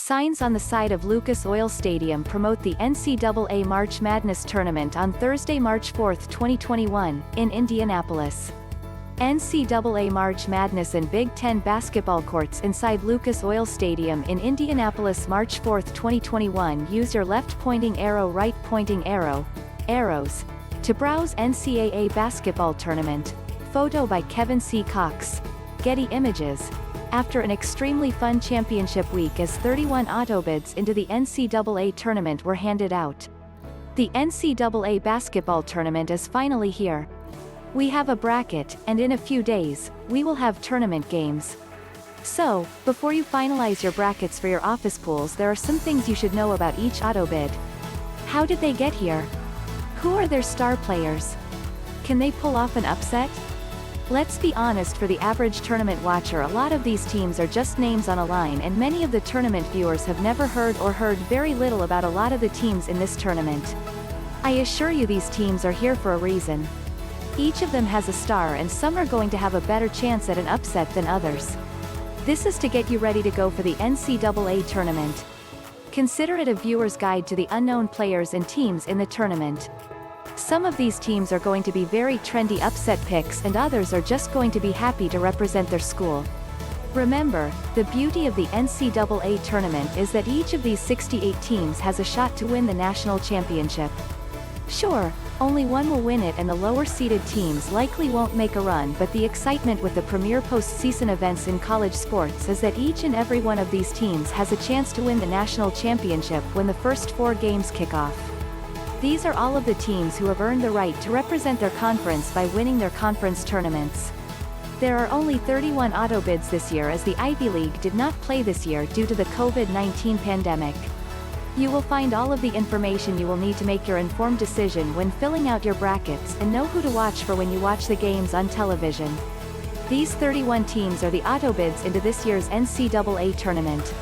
Signs on the side of Lucas Oil Stadium promote the NCAA March Madness Tournament on Thursday, March 4, 2021, in Indianapolis. NCAA March Madness and Big Ten basketball courts inside Lucas Oil Stadium in Indianapolis March 4, 2021. Use your left-pointing arrow, right-pointing arrow, arrows, to browse NCAA Basketball Tournament. Photo by Kevin C. Cox. Getty Images. After an extremely fun championship week as 31 autobids into the NCAA tournament were handed out. The NCAA Basketball Tournament is finally here. We have a bracket, and in a few days, we will have tournament games. So, before you finalize your brackets for your office pools, there are some things you should know about each autobid. How did they get here? Who are their star players? Can they pull off an upset? Let's be honest, for the average tournament watcher, a lot of these teams are just names on a line, and many of the tournament viewers have never heard or heard very little about a lot of the teams in this tournament. I assure you these teams are here for a reason. Each of them has a star, and some are going to have a better chance at an upset than others. This is to get you ready to go for the NCAA tournament. Consider it a viewer's guide to the unknown players and teams in the tournament. Some of these teams are going to be very trendy upset picks, and others are just going to be happy to represent their school. Remember, the beauty of the NCAA tournament is that each of these 68 teams has a shot to win the national championship. Sure, only one will win it, and the lower-seeded teams likely won't make a run, but the excitement with the premier postseason events in college sports is that each and every one of these teams has a chance to win the national championship when the first 4 games kick off. These are all of the teams who have earned the right to represent their conference by winning their conference tournaments. There are only 31 autobids this year, as the Ivy League did not play this year due to the COVID-19 pandemic. You will find all of the information you will need to make your informed decision when filling out your brackets, and know who to watch for when you watch the games on television. These 31 teams are the autobids into this year's NCAA tournament.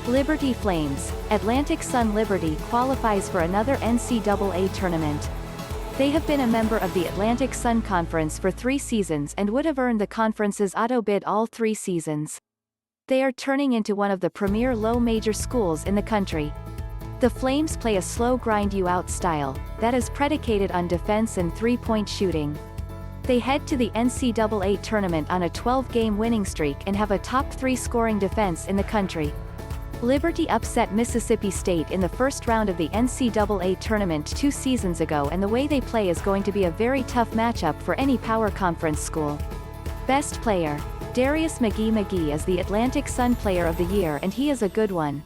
Liberty Flames. Atlantic SunLiberty qualifies for another NCAA tournament. They have been a member of the Atlantic Sun Conference for 3 seasons and would have earned the conference's autobid all 3 seasons. They are turning into one of the premier low-major schools in the country. The Flames play a slow grind-you-out style that is predicated on defense and three-point shooting. They head to the NCAA tournament on a 12-game winning streak and have a top 3 scoring defense in the country. Liberty upset Mississippi State in the first round of the NCAA tournament 2 seasons ago, and the way they play is going to be a very tough matchup for any power conference school. Best player. Darius McGheeMcGhee is the Atlantic Sun Player of the Year, and he is a good one.